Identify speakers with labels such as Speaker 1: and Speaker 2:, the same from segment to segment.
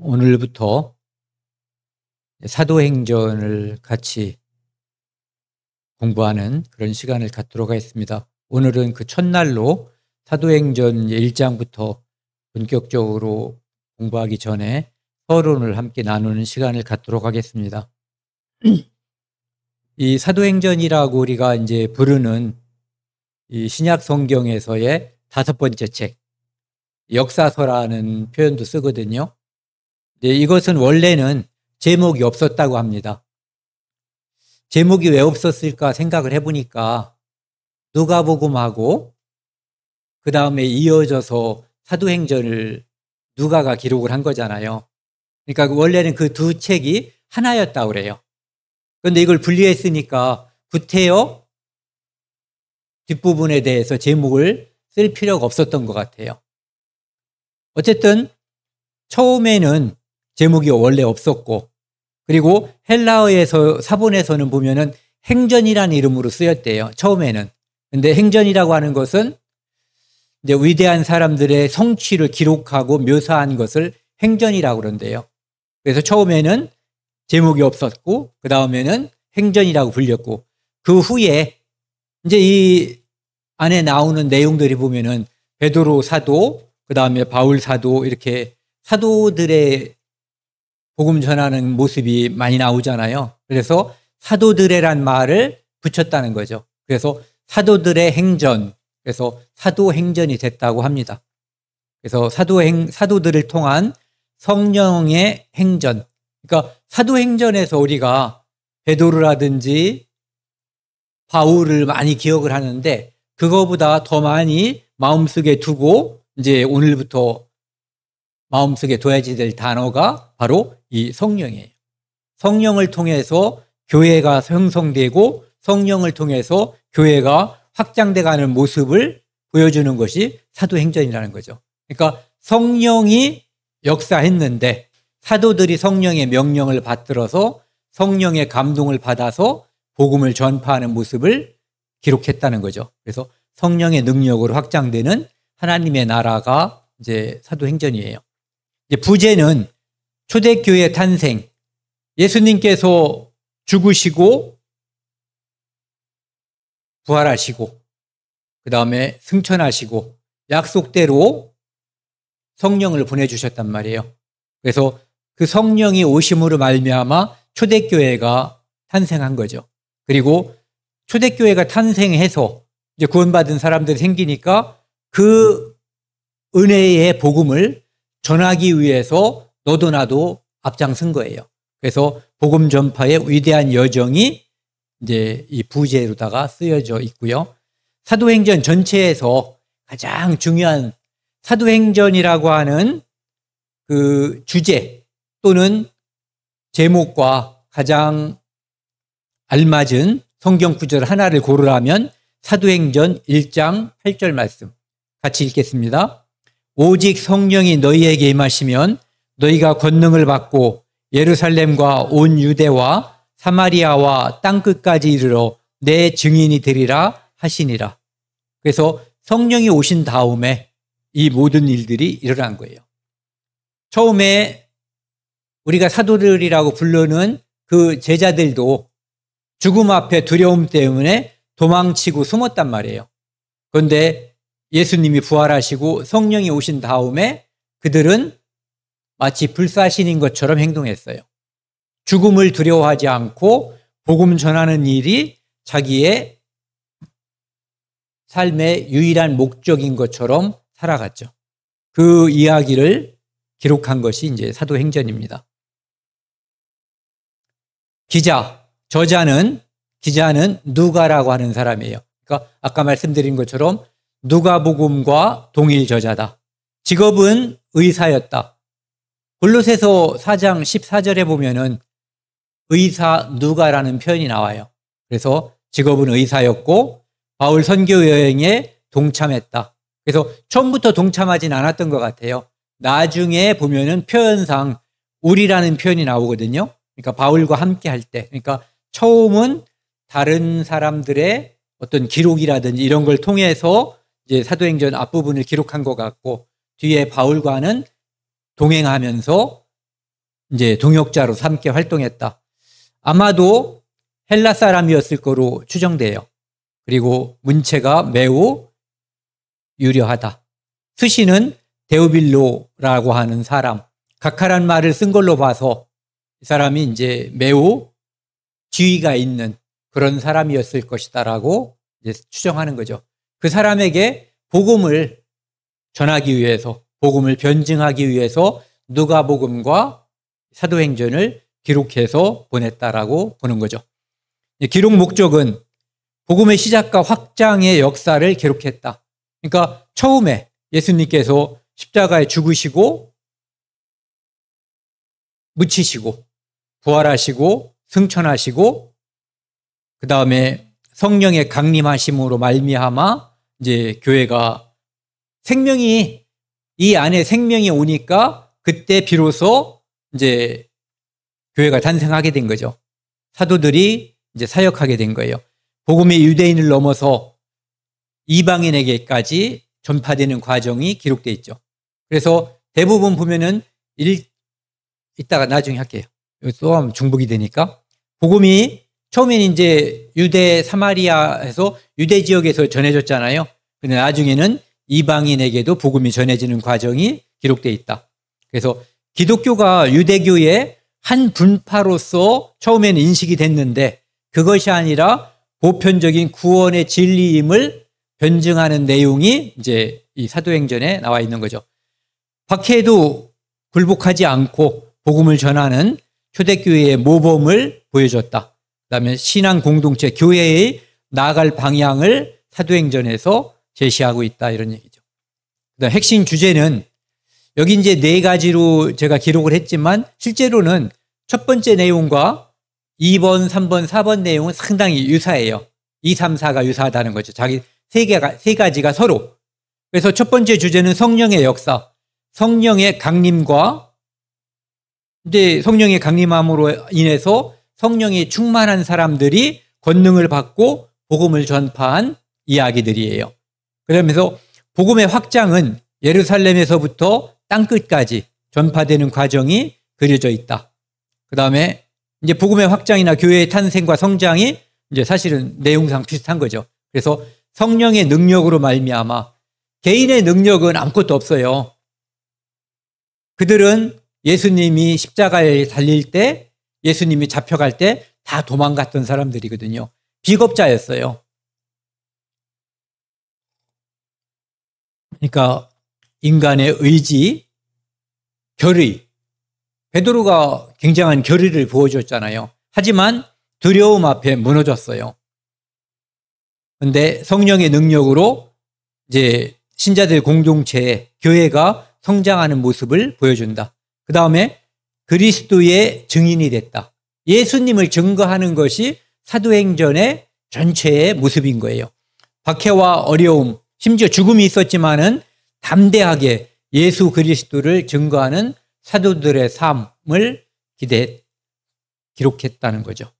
Speaker 1: 오늘부터 사도행전을 같이 공부하는 그런 시간을 갖도록 하겠습니다. 오늘은 그 첫날로 사도행전 1장부터 본격적으로 공부하기 전에 서론을 함께 나누는 시간을 갖도록 하겠습니다. 이 사도행전이라고 우리가 이제 부르는 이 신약 성경에서의 5번째 책, 역사서라는 표현도 쓰거든요. 이것은 원래는 제목이 없었다고 합니다. 제목이 왜 없었을까 생각을 해보니까 누가복음하고 그 다음에 이어져서 사도행전을 누가가 기록을 한 거잖아요. 그러니까 원래는 그 두 책이 하나였다고 그래요. 그런데 이걸 분리했으니까 구태여 뒷부분에 대해서 제목을 쓸 필요가 없었던 것 같아요. 어쨌든 처음에는 제목이 원래 없었고, 그리고 헬라어에서 사본에서는 보면은 행전이라는 이름으로 쓰였대요. 처음에는. 근데 행전이라고 하는 것은 이제 위대한 사람들의 성취를 기록하고 묘사한 것을 행전이라고 그런대요. 그래서 처음에는 제목이 없었고, 그 다음에는 행전이라고 불렸고, 그 후에 이제 이 안에 나오는 내용들이 보면은 베드로 사도, 그 다음에 바울 사도, 이렇게 사도들의 복음 전하는 모습이 많이 나오잖아요. 그래서 사도들의란 말을 붙였다는 거죠. 그래서 사도들의 행전, 그래서 사도행전이 됐다고 합니다. 그래서 사도들을 통한 성령의 행전. 그러니까 사도행전에서 우리가 베드로라든지 바울을 많이 기억을 하는데, 그거보다 더 많이 마음속에 두고 이제 오늘부터 마음속에 둬야지 될 단어가 바로 이 성령이에요. 성령을 통해서 교회가 형성되고 성령을 통해서 교회가 확장돼가는 모습을 보여주는 것이 사도행전이라는 거죠. 그러니까 성령이 역사했는데 사도들이 성령의 명령을 받들어서 성령의 감동을 받아서 복음을 전파하는 모습을 기록했다는 거죠. 그래서 성령의 능력으로 확장되는 하나님의 나라가 이제 사도행전이에요. 이제 부제는 초대교회 탄생, 예수님께서 죽으시고 부활하시고 그 다음에 승천하시고 약속대로 성령을 보내주셨단 말이에요. 그래서 그 성령이 오심으로 말미암아 초대교회가 탄생한 거죠. 그리고 초대교회가 탄생해서 이제 구원받은 사람들이 생기니까 그 은혜의 복음을 전하기 위해서 너도 나도 앞장선 거예요. 그래서 복음 전파의 위대한 여정이 이제 이 부제로다가 쓰여져 있고요. 사도행전 전체에서 가장 중요한 사도행전이라고 하는 그 주제 또는 제목과 가장 알맞은 성경 구절 하나를 고르라면 사도행전 1장 8절 말씀 같이 읽겠습니다. 오직 성령이 너희에게 임하시면 너희가 권능을 받고 예루살렘과 온 유대와 사마리아와 땅끝까지 이르러 내 증인이 되리라 하시니라. 그래서 성령이 오신 다음에 이 모든 일들이 일어난 거예요. 처음에 우리가 사도들이라고 부르는 그 제자들도 죽음 앞에 두려움 때문에 도망치고 숨었단 말이에요. 그런데 예수님이 부활하시고 성령이 오신 다음에 그들은 마치 불사신인 것처럼 행동했어요. 죽음을 두려워하지 않고 복음 전하는 일이 자기의 삶의 유일한 목적인 것처럼 살아갔죠. 그 이야기를 기록한 것이 이제 사도행전입니다. 기자는 누가라고 하는 사람이에요. 그러니까 아까 말씀드린 것처럼 누가복음과 동일 저자다. 직업은 의사였다. 골로새서 4장 14절에 보면은 의사 누가라는 표현이 나와요. 그래서 직업은 의사였고 바울 선교 여행에 동참했다. 그래서 처음부터 동참하진 않았던 것 같아요. 나중에 보면은 표현상 우리라는 표현이 나오거든요. 그러니까 바울과 함께 할 때. 그러니까 처음은 다른 사람들의 어떤 기록이라든지 이런 걸 통해서 이제 사도행전 앞부분을 기록한 것 같고 뒤에 바울과는 동행하면서 이제 동역자로서 함께 활동했다. 아마도 헬라 사람이었을 거로 추정돼요. 그리고 문체가 매우 유려하다. 수시는 데오빌로라고 하는 사람, 각하란 말을 쓴 걸로 봐서 이 사람이 이제 매우 지위가 있는 그런 사람이었을 것이다라고 이제 추정하는 거죠. 그 사람에게 복음을 전하기 위해서, 복음을 변증하기 위해서 누가복음과 사도행전을 기록해서 보냈다라고 보는 거죠. 기록 목적은 복음의 시작과 확장의 역사를 기록했다. 그러니까 처음에 예수님께서 십자가에 죽으시고 묻히시고 부활하시고 승천하시고 그 다음에 성령의 강림하심으로 말미암아 이제 교회가 생명이 이 안에 생명이 오니까 그때 비로소 이제 교회가 탄생하게 된 거죠. 사도들이 이제 사역하게 된 거예요. 복음이 유대인을 넘어서 이방인에게까지 전파되는 과정이 기록되어 있죠. 그래서 대부분 보면은 이따가 나중에 할게요. 또 하면 중복이 되니까. 복음이 처음에는 이제 유대 사마리아에서 유대 지역에서 전해졌잖아요. 근데 나중에는 이방인에게도 복음이 전해지는 과정이 기록되어 있다. 그래서 기독교가 유대교의 한 분파로서 처음에는 인식이 됐는데 그것이 아니라 보편적인 구원의 진리임을 변증하는 내용이 이제 이 사도행전에 나와 있는 거죠. 박해에도 굴복하지 않고 복음을 전하는 초대교회의 모범을 보여줬다. 그다음에 신앙 공동체, 교회의 나아갈 방향을 사도행전에서 제시하고 있다 이런 얘기죠. 그다음 핵심 주제는 여기 이제 4가지로 제가 기록을 했지만 실제로는 첫 번째 내용과 2번, 3번, 4번 내용은 상당히 유사해요. 2, 3, 4가 유사하다는 거죠. 자기 세 가지가 서로. 그래서 첫 번째 주제는 성령의 역사, 성령의 강림과 이제 성령의 강림함으로 인해서 성령이 충만한 사람들이 권능을 받고 복음을 전파한 이야기들이에요. 그러면서 복음의 확장은 예루살렘에서부터 땅끝까지 전파되는 과정이 그려져 있다. 그 다음에 이제 복음의 확장이나 교회의 탄생과 성장이 이제 사실은 내용상 비슷한 거죠. 그래서 성령의 능력으로 말미암아 개인의 능력은 아무것도 없어요. 그들은 예수님이 십자가에 달릴 때, 예수님이 잡혀갈 때 다 도망갔던 사람들이거든요. 비겁자였어요. 그러니까 인간의 의지, 결의, 베드로가 굉장한 결의를 보여줬잖아요. 하지만 두려움 앞에 무너졌어요. 그런데 성령의 능력으로 이제 신자들 공동체, 교회가 성장하는 모습을 보여준다. 그 다음에 그리스도의 증인이 됐다. 예수님을 증거하는 것이 사도행전의 전체의 모습인 거예요. 박해와 어려움, 심지어 죽음이 있었지만은 담대하게 예수 그리스도를 증거하는 사도들의 삶을 기록했다는 거죠.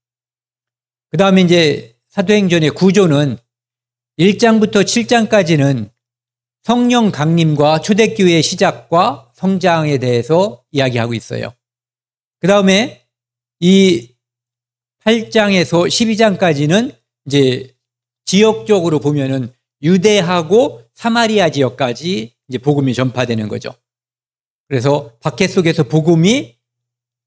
Speaker 1: 그 다음에 이제 사도행전의 구조는 1장부터 7장까지는 성령 강림과 초대교회의 시작과 성장에 대해서 이야기하고 있어요. 그 다음에 이 8장에서 12장까지는 이제 지역적으로 보면은 유대하고 사마리아 지역까지 이제 복음이 전파되는 거죠. 그래서 박해 속에서 복음이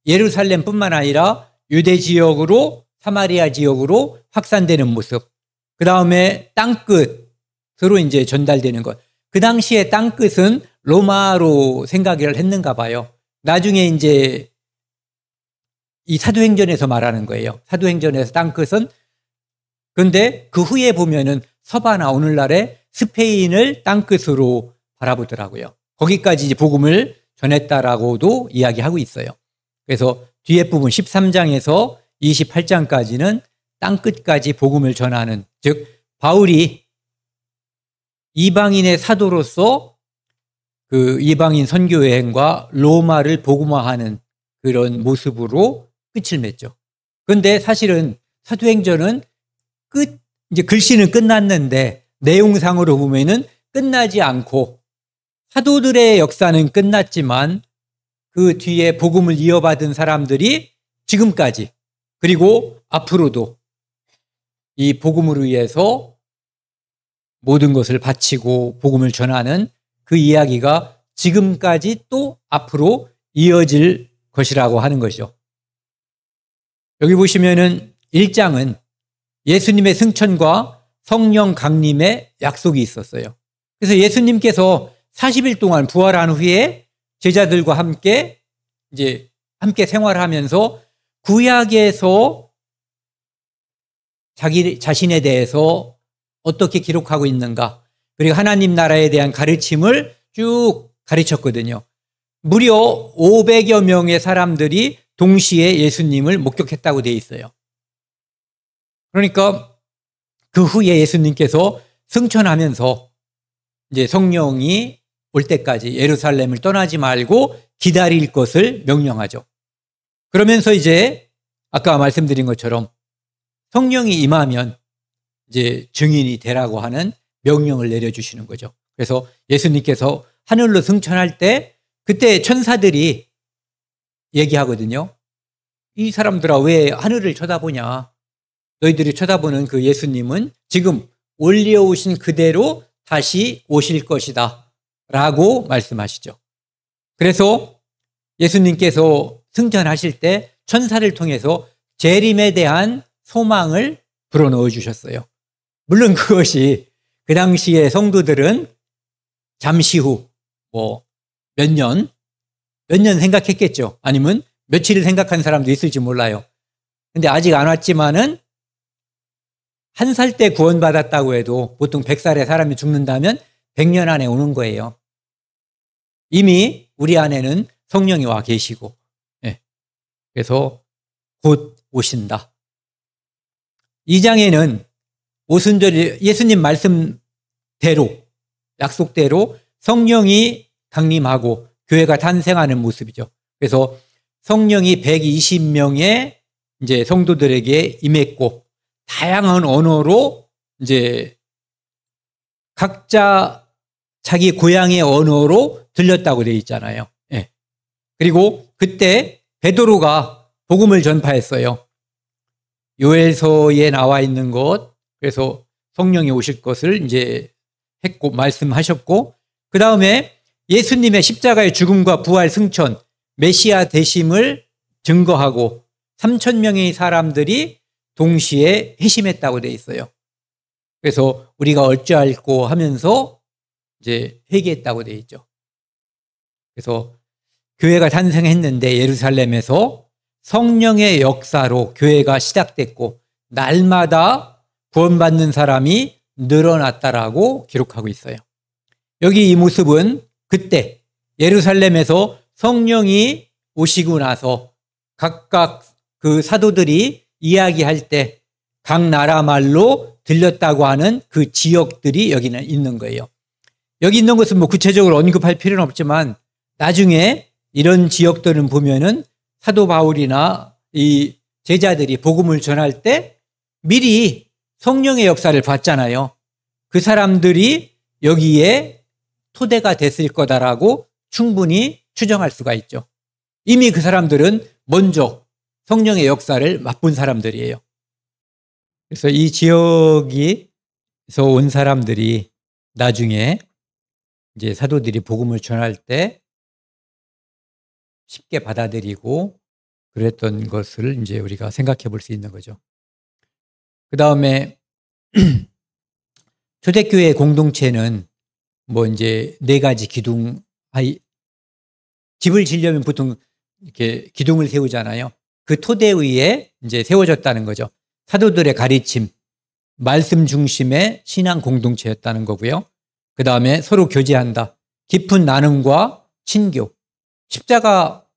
Speaker 1: 예루살렘뿐만 아니라 유대 지역으로 사마리아 지역으로 확산되는 모습. 그 다음에 땅끝으로 이제 전달되는 것. 그 당시에 땅끝은 로마로 생각을 했는가 봐요. 나중에 이제 이 사도행전에서 말하는 거예요. 사도행전에서 땅끝은. 그런데 그 후에 보면은 서바나 오늘날의 스페인을 땅끝으로 바라보더라고요. 거기까지 이제 복음을 전했다라고도 이야기하고 있어요. 그래서 뒤에 부분 13장에서 28장까지는 땅끝까지 복음을 전하는, 즉 바울이 이방인의 사도로서 그 이방인 선교 여행과 로마를 복음화하는 그런 모습으로 끝을 맺죠. 그런데 사실은 사도행전은 이제 글씨는 끝났는데 내용상으로 보면은 끝나지 않고 사도들의 역사는 끝났지만 그 뒤에 복음을 이어받은 사람들이 지금까지 그리고 앞으로도 이 복음을 위해서 모든 것을 바치고 복음을 전하는 그 이야기가 지금까지 또 앞으로 이어질 것이라고 하는 것이죠. 여기 보시면은 1장은 예수님의 승천과 성령 강림의 약속이 있었어요. 그래서 예수님께서 40일 동안 부활한 후에 제자들과 함께 함께 생활하면서 구약에서 자기 자신에 대해서 어떻게 기록하고 있는가, 그리고 하나님 나라에 대한 가르침을 쭉 가르쳤거든요. 무려 500여 명의 사람들이 동시에 예수님을 목격했다고 되어 있어요. 그러니까 그 후에 예수님께서 승천하면서 이제 성령이 올 때까지 예루살렘을 떠나지 말고 기다릴 것을 명령하죠. 그러면서 이제 아까 말씀드린 것처럼 성령이 임하면 이제 증인이 되라고 하는 명령을 내려주시는 거죠. 그래서 예수님께서 하늘로 승천할 때 그때 천사들이 얘기하거든요. 이 사람들아 왜 하늘을 쳐다보냐. 너희들이 쳐다보는 그 예수님은 지금 올려오신 그대로 다시 오실 것이다 라고 말씀하시죠. 그래서 예수님께서 승천하실 때 천사를 통해서 재림에 대한 소망을 불어넣어 주셨어요. 물론 그것이 그 당시에 성도들은 잠시 후 몇 년 생각했겠죠. 아니면 며칠을 생각한 사람도 있을지 몰라요. 근데 아직 안 왔지만은 1살 때 구원받았다고 해도 보통 100살에 사람이 죽는다면 100년 안에 오는 거예요. 이미 우리 안에는 성령이 와 계시고, 그래서 곧 오신다. 2장에는 오순절 예수님 말씀대로, 약속대로 성령이 강림하고 교회가 탄생하는 모습이죠. 그래서 성령이 120명의 이제 성도들에게 임했고, 다양한 언어로 이제 각자 자기 고향의 언어로 들렸다고 되어 있잖아요. 그리고 그때 베드로가 복음을 전파했어요. 요엘서에 나와 있는 것, 그래서 성령이 오실 것을 이제 했고 말씀하셨고, 그 다음에 예수님의 십자가의 죽음과 부활, 승천, 메시아 되심을 증거하고 3,000명의 사람들이 동시에 회심했다고 되어 있어요. 그래서 우리가 어찌할꼬 하면서 이제 회개했다고 되어 있죠. 그래서 교회가 탄생했는데 예루살렘에서 성령의 역사로 교회가 시작됐고 날마다 구원받는 사람이 늘어났다라고 기록하고 있어요. 여기 이 모습은 그때 예루살렘에서 성령이 오시고 나서 각각 그 사도들이 이야기할 때 각 나라 말로 들렸다고 하는 그 지역들이 여기는 있는 거예요. 여기 있는 것은 뭐 구체적으로 언급할 필요는 없지만 나중에 이런 지역들은 보면은 사도 바울이나 이 제자들이 복음을 전할 때 미리 성령의 역사를 봤잖아요. 그 사람들이 여기에 토대가 됐을 거다라고 충분히 추정할 수가 있죠. 이미 그 사람들은 먼저 성령의 역사를 맛본 사람들이에요. 그래서 이 지역에서 온 사람들이 나중에 이제 사도들이 복음을 전할 때 쉽게 받아들이고 그랬던 것을 이제 우리가 생각해 볼 수 있는 거죠. 그 다음에 초대교회 공동체는 뭐 이제 4가지 기둥, 집을 지려면 보통 이렇게 기둥을 세우잖아요. 그 토대 위에 이제 세워졌다는 거죠. 사도들의 가르침, 말씀 중심의 신앙 공동체였다는 거고요. 그 다음에 서로 교제한다. 깊은 나눔과 친교. 십자가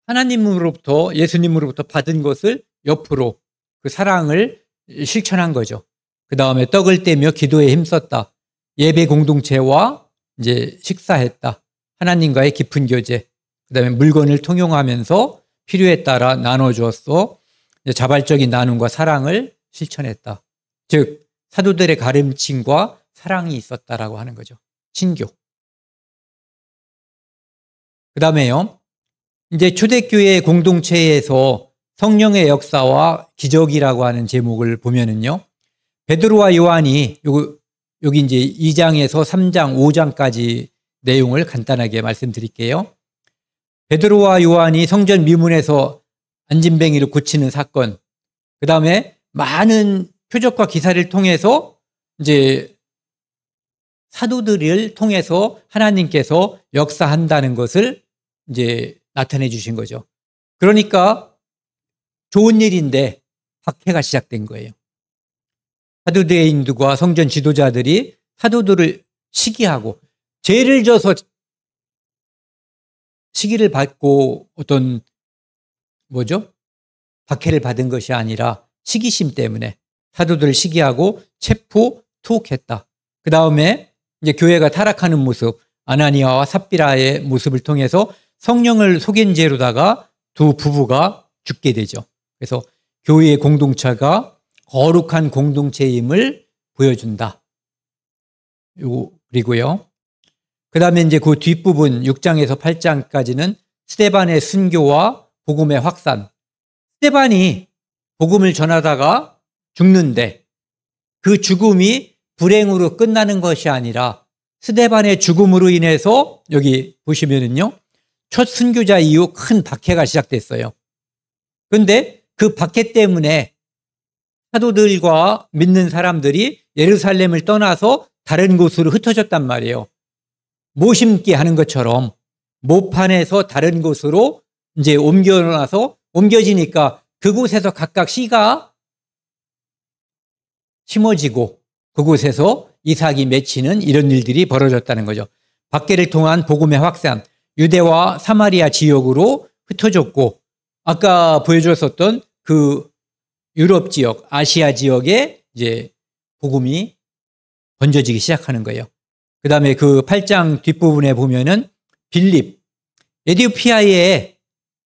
Speaker 1: 하나님으로부터 예수님으로부터 받은 것을 옆으로 그 사랑을 실천한 거죠. 그 다음에 떡을 떼며 기도에 힘썼다. 예배 공동체와 이제 식사했다. 하나님과의 깊은 교제. 그 다음에 물건을 통용하면서 필요에 따라 나눠주었어. 자발적인 나눔과 사랑을 실천했다. 즉 사도들의 가르침과 사랑이 있었다라고 하는 거죠. 친교. 그 다음에요. 이제 초대교회 공동체에서 성령의 역사와 기적이라고 하는 제목을 보면은요, 베드로와 요한이 여기 이제 2장에서 3장, 5장까지 내용을 간단하게 말씀드릴게요. 베드로와 요한이 성전 미문에서 안진뱅이를 고치는 사건, 그 다음에 많은 표적과 기사를 통해서 이제 사도들을 통해서 하나님께서 역사한다는 것을 이제 나타내 주신 거죠. 그러니까 좋은 일인데 박해가 시작된 거예요. 사두개인들과 성전 지도자들이 사도들을 시기하고, 죄를 져서 시기를 받고 어떤 박해를 받은 것이 아니라 시기심 때문에 사도들을 시기하고 체포, 투옥했다. 그 다음에 이제 교회가 타락하는 모습, 아나니아와 삽비라의 모습을 통해서 성령을 속인 죄로다가 두 부부가 죽게 되죠. 그래서 교회의 공동체가 거룩한 공동체임을 보여준다. 그리고요. 그 다음에 이제 그 뒷부분 6장에서 8장까지는 스데반의 순교와 복음의 확산. 스데반이 복음을 전하다가 죽는데 그 죽음이 불행으로 끝나는 것이 아니라 스데반의 죽음으로 인해서 여기 보시면은요, 첫 순교자 이후 큰 박해가 시작됐어요. 그런데 그 박해 때문에 사도들과 믿는 사람들이 예루살렘을 떠나서 다른 곳으로 흩어졌단 말이에요. 모 심기 하는 것처럼 모판에서 다른 곳으로 이제 옮겨지니까 그곳에서 각각 씨가 심어지고 그곳에서 이삭이 맺히는 이런 일들이 벌어졌다는 거죠. 박해를 통한 복음의 확산, 유대와 사마리아 지역으로 흩어졌고, 아까 보여줬었던 그 유럽 지역, 아시아 지역에 이제 복음이 번져지기 시작하는 거예요. 그 다음에 그 8장 뒷부분에 보면은 빌립, 에티오피아의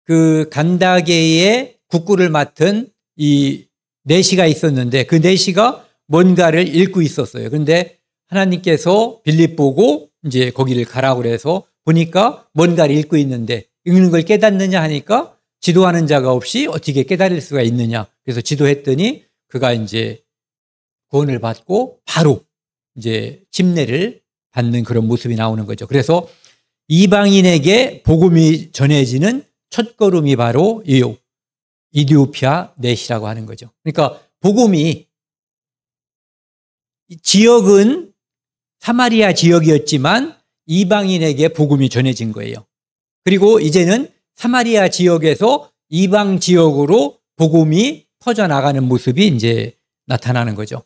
Speaker 1: 그 간다게의 국구를 맡은 이 내시가 있었는데 그 내시가 뭔가를 읽고 있었어요. 그런데 하나님께서 빌립 보고 이제 거기를 가라고 그래서 보니까 뭔가를 읽고 있는데 읽는 걸 깨닫느냐 하니까 지도하는 자가 없이 어떻게 깨달을 수가 있느냐. 그래서 지도했더니 그가 이제 구원을 받고 바로 이제 침례를 받는 그런 모습이 나오는 거죠. 그래서 이방인에게 복음이 전해지는 첫걸음이 바로 이디오피아 넷이라고 하는 거죠. 그러니까 복음이 지역은 사마리아 지역이었지만 이방인에게 복음이 전해진 거예요. 그리고 이제는 사마리아 지역에서 이방 지역으로 복음이 퍼져나가는 모습이 이제 나타나는 거죠.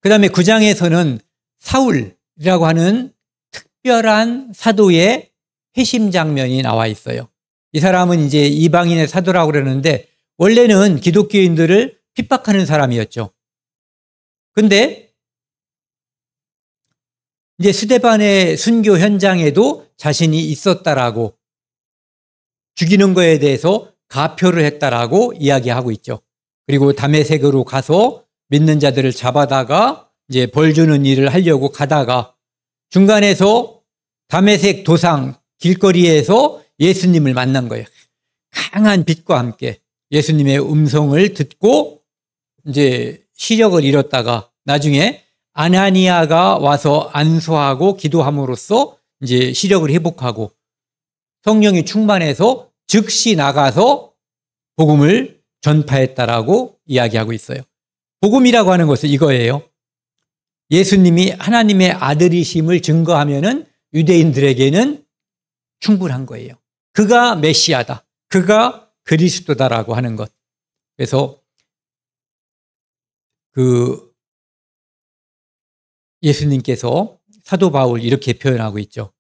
Speaker 1: 그 다음에 9장에서는 사울이라고 하는 특별한 사도의 회심 장면이 나와 있어요. 이 사람은 이제 이방인의 사도라고 그러는데 원래는 기독교인들을 핍박하는 사람이었죠. 근데 이제 스데반의 순교 현장에도 자신이 있었다라고, 죽이는 거에 대해서 가표를 했다라고 이야기하고 있죠. 그리고 다메섹으로 가서 믿는 자들을 잡아다가 이제 벌 주는 일을 하려고 가다가 중간에서 다메섹 도상 길거리에서 예수님을 만난 거예요. 강한 빛과 함께 예수님의 음성을 듣고 이제 시력을 잃었다가 나중에 아나니아가 와서 안수하고 기도함으로써 이제 시력을 회복하고 성령이 충만해서 즉시 나가서 복음을 전파했다라고 이야기하고 있어요. 복음이라고 하는 것은 이거예요. 예수님이 하나님의 아들이심을 증거하면은 유대인들에게는 충분한 거예요. 그가 메시아다. 그가 그리스도다라고 하는 것. 그래서 그 예수님께서 사도 바울 이렇게 표현하고 있죠.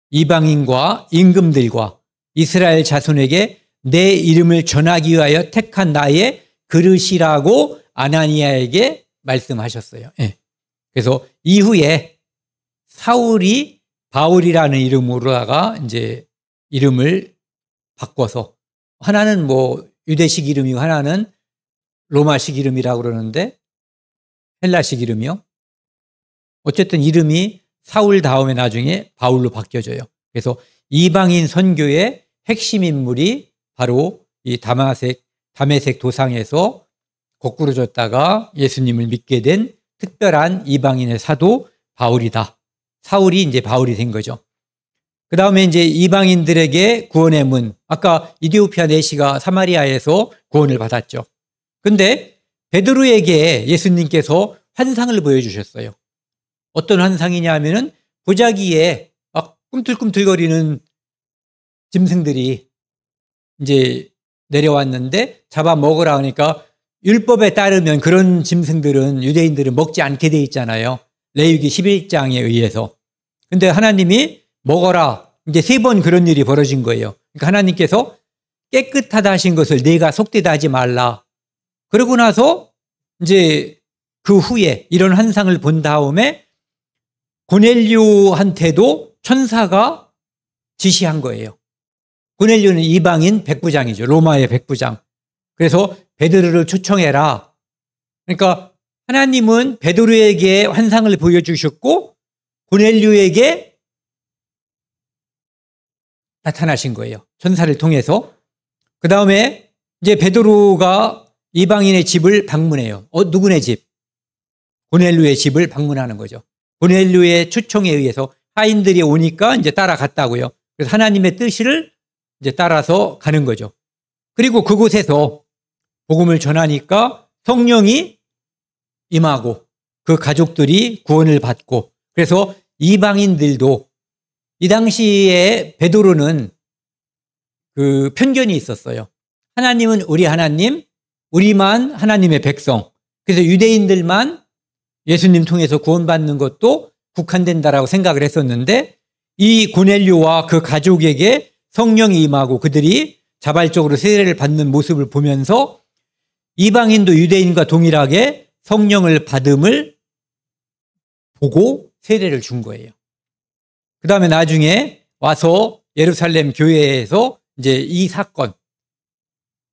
Speaker 1: 이방인과 임금들과 이스라엘 자손에게 내 이름을 전하기 위하여 택한 나의 그릇이라고 아나니아에게 말씀하셨어요. 네. 그래서 이후에 사울이 바울이라는 이름으로다가 이제 이름을 바꿔서 하나는 뭐 유대식 이름이고 하나는 로마식 이름이라고 그러는데 헬라식 이름이요. 어쨌든 이름이 사울 다음에 나중에 바울로 바뀌어져요. 그래서 이방인 선교의 핵심 인물이 바로 이 다메섹 도상에서 거꾸로 졌다가 예수님을 믿게 된 특별한 이방인의 사도 바울이다. 사울이 이제 바울이 된 거죠. 그 다음에 이제 이방인들에게 구원의 문. 아까 이디오피아 내시가 사마리아에서 구원을 받았죠. 근데 베드로에게 예수님께서 환상을 보여주셨어요. 어떤 환상이냐 하면은 보자기에 막 꿈틀꿈틀거리는 짐승들이 이제 내려왔는데 잡아 먹으라 하니까 율법에 따르면 그런 짐승들은 유대인들은 먹지 않게 돼 있잖아요. 레위기 11장에 의해서. 근데 하나님이 먹어라. 이제 3번 그런 일이 벌어진 거예요. 그러니까 하나님께서 깨끗하다 하신 것을 내가 속되다 하지 말라. 그러고 나서 이제 그 후에 이런 환상을 본 다음에 고넬료한테도 천사가 지시한 거예요. 고넬료는 이방인 백부장이죠. 로마의 백부장. 그래서 베드로를 초청해라. 그러니까 하나님은 베드로에게 환상을 보여주셨고 고넬료에게 나타나신 거예요. 천사를 통해서. 그 다음에 이제 베드로가 이방인의 집을 방문해요. 누구네 집? 고넬료의 집을 방문하는 거죠. 고넬료의 초청에 의해서 하인들이 오니까 이제 따라갔다고요. 그래서 하나님의 뜻을 이제 따라서 가는 거죠. 그리고 그곳에서 복음을 전하니까 성령이 임하고 그 가족들이 구원을 받고 그래서 이방인들도 이 당시에 베드로는 그 편견이 있었어요. 하나님은 우리 하나님, 우리만 하나님의 백성. 그래서 유대인들만 예수님 통해서 구원받는 것도 국한된다라고 생각을 했었는데 이 고넬료와 그 가족에게 성령이 임하고 그들이 자발적으로 세례를 받는 모습을 보면서 이방인도 유대인과 동일하게 성령을 받음을 보고 세례를 준 거예요. 그 다음에 나중에 와서 예루살렘 교회에서 이제 이 사건,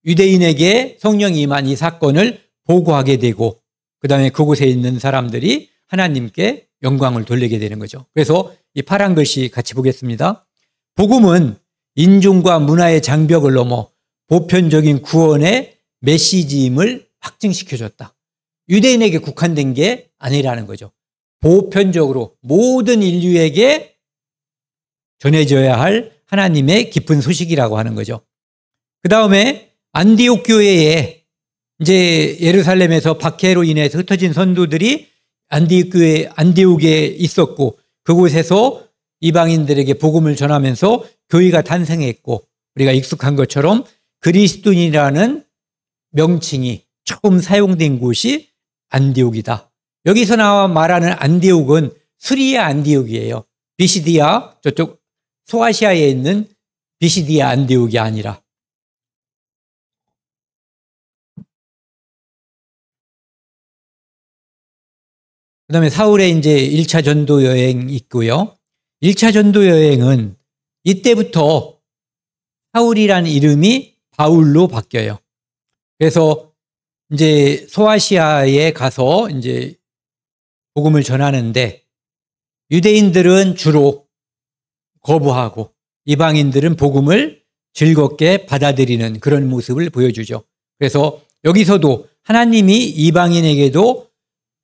Speaker 1: 유대인에게 성령이 임한 이 사건을 보고하게 되고 그 다음에 그곳에 있는 사람들이 하나님께 영광을 돌리게 되는 거죠. 그래서 이 파란 글씨 같이 보겠습니다. 복음은 인종과 문화의 장벽을 넘어 보편적인 구원의 메시지임을 확증시켜줬다. 유대인에게 국한된 게 아니라는 거죠. 보편적으로 모든 인류에게 전해져야 할 하나님의 기쁜 소식이라고 하는 거죠. 그 다음에 안디옥 교회에 이제 예루살렘에서 박해로 인해서 흩어진 선도들이 안디옥에 있었고 그곳에서 이방인들에게 복음을 전하면서 교회가 탄생했고 우리가 익숙한 것처럼 그리스도인이라는 명칭이 처음 사용된 곳이 안디옥이다. 여기서 나와 말하는 안디옥은 수리아 안디옥이에요. 비시디아 저쪽 소아시아에 있는 비시디아 안디옥이 아니라. 그 다음에 사울의 이제 1차 전도 여행이 있고요. 1차 전도 여행은 이때부터 사울이라는 이름이 바울로 바뀌어요. 그래서 이제 소아시아에 가서 이제 복음을 전하는데 유대인들은 주로 거부하고 이방인들은 복음을 즐겁게 받아들이는 그런 모습을 보여주죠. 그래서 여기서도 하나님이 이방인에게도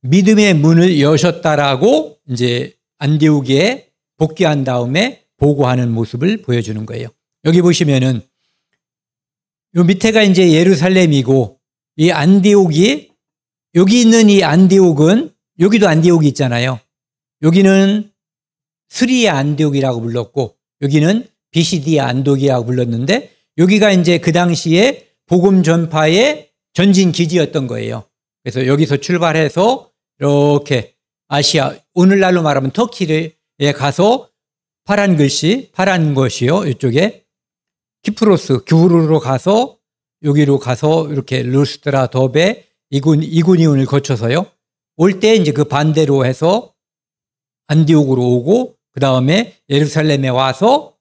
Speaker 1: 믿음의 문을 여셨다라고 이제 안디옥에 복귀한 다음에 보고하는 모습을 보여주는 거예요. 여기 보시면은 요 밑에가 이제 예루살렘이고 이 안디옥이 여기 있는 이 안디옥은 여기도 안디옥이 있잖아요. 여기는 스리아 안디옥이라고 불렀고 여기는 비시디아 안디옥이라고 불렀는데 여기가 이제 그 당시에 복음 전파의 전진 기지였던 거예요. 그래서 여기서 출발해서 이렇게 아시아 오늘날로 말하면 터키에 가서 파란 글씨 파란 것이요. 이쪽에 키프로스 규르로 가서 여기로 가서 이렇게 루스드라 더베 이구니온을 거쳐서요. 올 때 이제 그 반대로 해서 안디옥으로 오고 그 다음에 예루살렘에 와서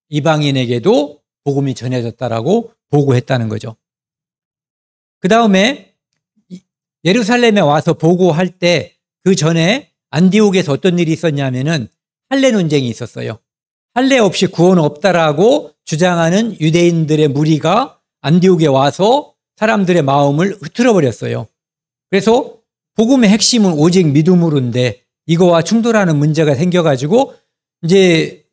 Speaker 1: 이방인에게도 복음이 전해졌다라고 보고했다는 거죠. 그 다음에 예루살렘에 와서 보고할 때 그 전에 안디옥에서 어떤 일이 있었냐면은 할례 논쟁이 있었어요. 할례 없이 구원 없다라고 주장하는 유대인들의 무리가 안디옥에 와서 사람들의 마음을 흐트러 버렸어요. 그래서 복음의 핵심은 오직 믿음으로인데 이거와 충돌하는 문제가 생겨가지고 이제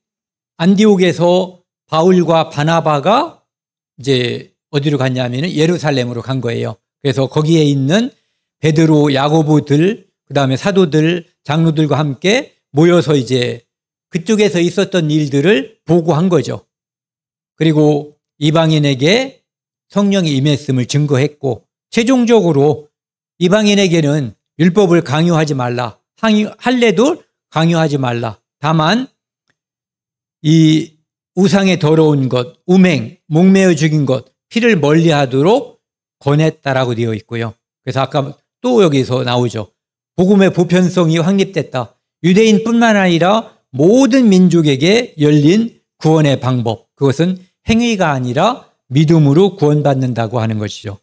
Speaker 1: 안디옥에서 바울과 바나바가 이제 어디로 갔냐면은 예루살렘으로 간 거예요. 그래서 거기에 있는 베드로, 야고보들, 그다음에 사도들, 장로들과 함께 모여서 이제 그쪽에서 있었던 일들을 보고한 거죠. 그리고 이방인에게 성령이 임했음을 증거했고 최종적으로 이방인에게는 율법을 강요하지 말라. 할례도 강요하지 말라. 다만 이 우상에 더러운 것, 우맹, 목매어 죽인 것, 피를 멀리하도록 권했다라고 되어 있고요. 그래서 아까 또 여기서 나오죠. 복음의 보편성이 확립됐다. 유대인뿐만 아니라 모든 민족에게 열린 구원의 방법. 그것은 행위가 아니라 믿음으로 구원받는다고 하는 것이죠.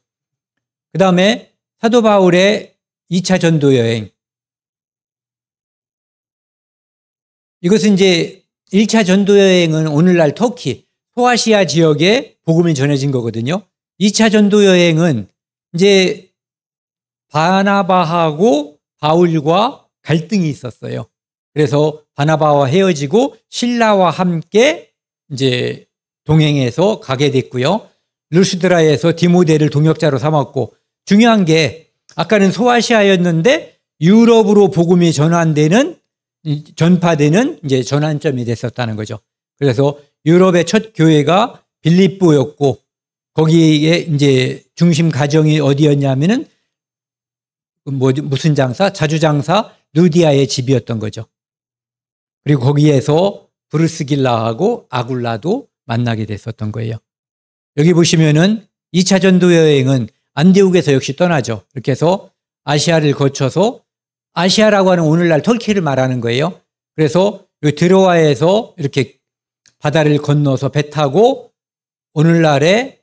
Speaker 1: 그 다음에 사도 바울의 2차 전도 여행. 이것은 이제 1차 전도 여행은 오늘날 터키, 소아시아 지역에 복음이 전해진 거거든요. 2차 전도 여행은 이제 바나바하고 바울과 갈등이 있었어요. 그래서 바나바와 헤어지고 실라와 함께 이제 동행해서 가게 됐고요. 루스드라에서 디모데를 동역자로 삼았고 중요한 게 아까는 소아시아였는데 유럽으로 복음이 전파되는 이제 전환점이 됐었다는 거죠. 그래서 유럽의 첫 교회가 빌립보였고 거기에 이제 중심 가정이 어디였냐면은 무슨 장사? 자주장사 루디아의 집이었던 거죠. 그리고 거기에서 브루스길라하고 아굴라도 만나게 됐었던 거예요. 여기 보시면은 2차 전도 여행은 안디옥에서 역시 떠나죠. 이렇게 해서 아시아를 거쳐서 아시아라고 하는 오늘날 터키를 말하는 거예요. 그래서 드로아에서 이렇게 바다를 건너서 배 타고 오늘날의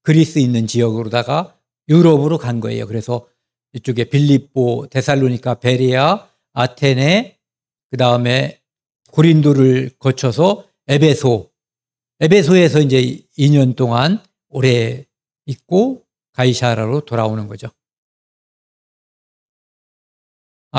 Speaker 1: 그리스 있는 지역으로다가 유럽으로 간 거예요. 그래서 이쪽에 빌립보, 데살로니가, 베레아, 아테네, 그 다음에 고린도를 거쳐서 에베소에서 이제 2년 동안 오래 있고 가이사라로 돌아오는 거죠.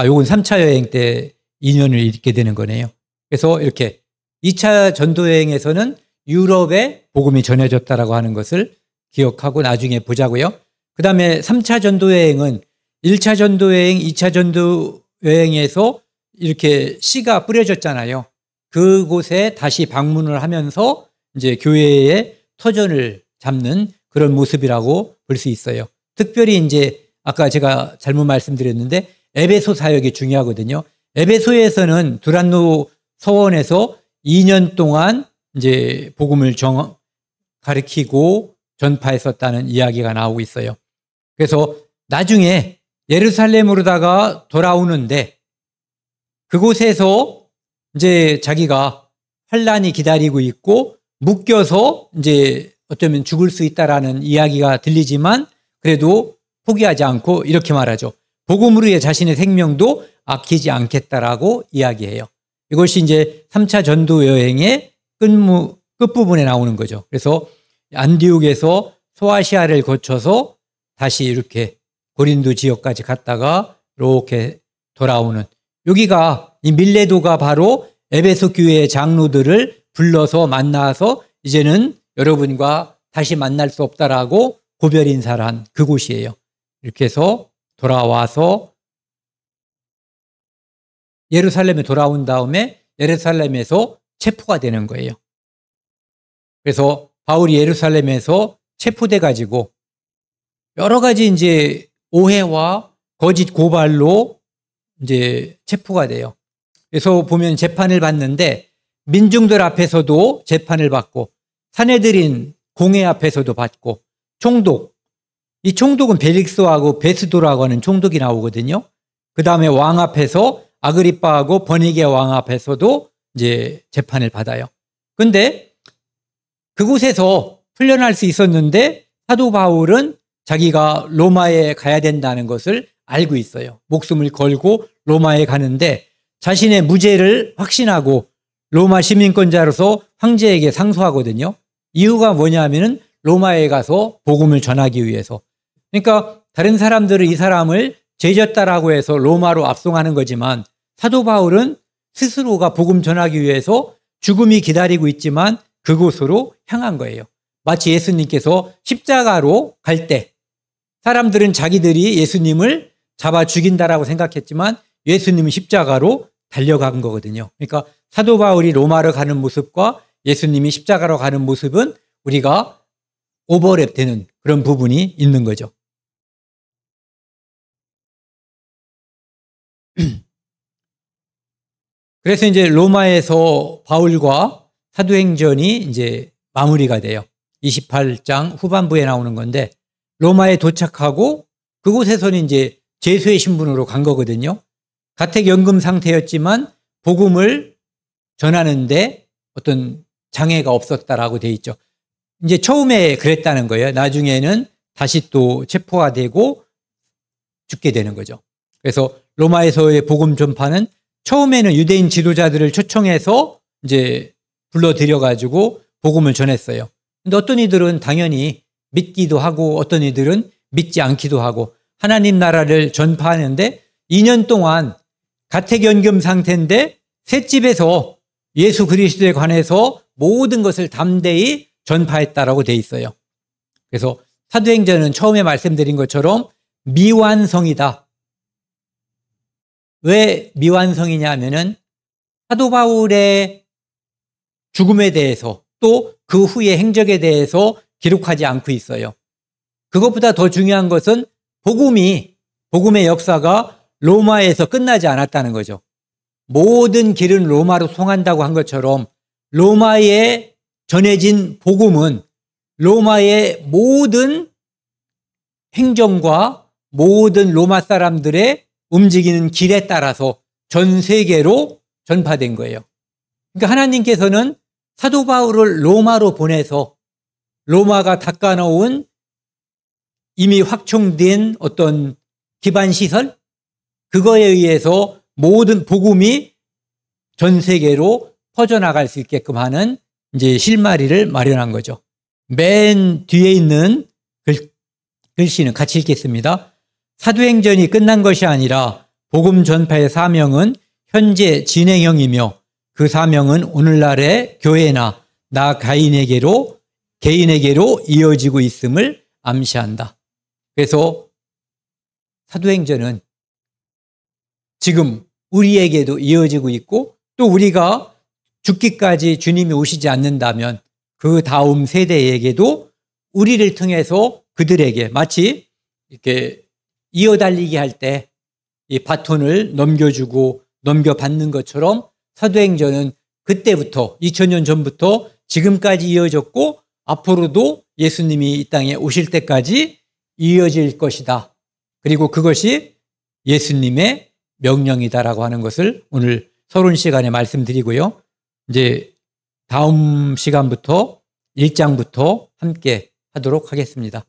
Speaker 1: 요건 3차 여행 때 2년을 있게 되는 거네요. 그래서 이렇게 2차 전도 여행에서는 유럽에 복음이 전해졌다라고 하는 것을 기억하고 나중에 보자고요. 그 다음에 3차 전도 여행은 1차 전도 여행, 2차 전도 여행에서 이렇게 씨가 뿌려졌잖아요. 그곳에 다시 방문을 하면서 이제 교회의 터전을 잡는 그런 모습이라고 볼 수 있어요. 특별히 이제 아까 제가 잘못 말씀드렸는데 에베소 사역이 중요하거든요. 에베소에서는 두란노 서원에서 2년 동안 이제 복음을 가르치고 전파했었다는 이야기가 나오고 있어요. 그래서 나중에 예루살렘으로다가 돌아오는데 그곳에서 이제 자기가 환란이 기다리고 있고 묶여서 이제 어쩌면 죽을 수 있다라는 이야기가 들리지만 그래도 포기하지 않고 이렇게 말하죠. 복음으로 의 자신의 생명도 아끼지 않겠다라고 이야기해요. 이것이 이제 3차 전도 여행의 끝부분에 나오는 거죠. 그래서 안디옥에서 소아시아를 거쳐서 다시 이렇게 고린도 지역까지 갔다가 이렇게 돌아오는 여기가 이 밀레도가 바로 에베소 교회의 장로들을 불러서 만나서 이제는 여러분과 다시 만날 수 없다라고 고별 인사를 한 그곳이에요. 이렇게 해서 돌아와서 예루살렘에 돌아온 다음에 예루살렘에서 체포가 되는 거예요. 그래서 바울이 예루살렘에서 체포돼 가지고 여러 가지 이제 오해와 거짓 고발로 이제 체포가 돼요. 그래서 보면 재판을 받는데 민중들 앞에서도 재판을 받고 사내들인 공회 앞에서도 받고 총독, 이 총독은 벨릭스하고 베스도라고 하는 총독이 나오거든요. 그 다음에 왕 앞에서 아그리빠하고 버니게 왕 앞에서도 이제 재판을 받아요. 근데 그곳에서 풀려날 수 있었는데 사도 바울은 자기가 로마에 가야 된다는 것을 알고 있어요. 목숨을 걸고 로마에 가는데 자신의 무죄를 확신하고 로마 시민권자로서 황제에게 상소하거든요. 이유가 뭐냐면은 로마에 가서 복음을 전하기 위해서. 그러니까 다른 사람들은 이 사람을 죄졌다라고 해서 로마로 압송하는 거지만 사도 바울은 스스로가 복음 전하기 위해서 죽음이 기다리고 있지만 그곳으로 향한 거예요. 마치 예수님께서 십자가로 갈 때 사람들은 자기들이 예수님을 잡아 죽인다라고 생각했지만 예수님은 십자가로 달려간 거거든요. 그러니까 사도 바울이 로마로 가는 모습과 예수님이 십자가로 가는 모습은 우리가 오버랩되는 그런 부분이 있는 거죠. 그래서 이제 로마에서 바울과 사도행전이 이제 마무리가 돼요. 28장 후반부에 나오는 건데 로마에 도착하고 그곳에서는 이제 제수의 신분으로 간 거거든요. 가택연금 상태였지만 복음을 전하는데 어떤 장애가 없었다라고 돼 있죠. 이제 처음에 그랬다는 거예요. 나중에는 다시 또 체포가 되고 죽게 되는 거죠. 그래서 로마에서의 복음 전파는 처음에는 유대인 지도자들을 초청해서 이제 불러들여가지고 복음을 전했어요. 근데 어떤 이들은 당연히 믿기도 하고 어떤 이들은 믿지 않기도 하고 하나님 나라를 전파하는데 2년 동안 가택연금 상태인데 셋집에서 예수 그리스도에 관해서 모든 것을 담대히 전파했다라고 돼 있어요. 그래서 사도행전은 처음에 말씀드린 것처럼 미완성이다. 왜 미완성이냐 하면은 사도 바울의 죽음에 대해서 또 그 후의 행적에 대해서 기록하지 않고 있어요. 그것보다 더 중요한 것은 복음의 역사가 로마에서 끝나지 않았다는 거죠. 모든 길은 로마로 통한다고 한 것처럼 로마에 전해진 복음은 로마의 모든 행정과 모든 로마 사람들의 움직이는 길에 따라서 전 세계로 전파된 거예요. 그러니까 하나님께서는 사도 바울을 로마로 보내서 로마가 닦아놓은 이미 확충된 어떤 기반시설 그거에 의해서 모든 복음이 전 세계로 퍼져나갈 수 있게끔 하는 이제 실마리를 마련한 거죠. 맨 뒤에 있는 글씨는 같이 읽겠습니다. 사도행전이 끝난 것이 아니라 복음 전파의 사명은 현재 진행형이며 그 사명은 오늘날의 교회나 나 개인에게로 이어지고 있음을 암시한다. 그래서 사도행전은 지금 우리에게도 이어지고 있고 또 우리가 죽기까지 주님이 오시지 않는다면 그 다음 세대에게도 우리를 통해서 그들에게 마치 이렇게 이어달리기 할 때 이 바톤을 넘겨주고 넘겨받는 것처럼 사도행전은 그때부터 2000년 전부터 지금까지 이어졌고 앞으로도 예수님이 이 땅에 오실 때까지 이어질 것이다. 그리고 그것이 예수님의 명령이다라고 하는 것을 오늘 서론 시간에 말씀드리고요. 이제 다음 시간부터 1장부터 함께 하도록 하겠습니다.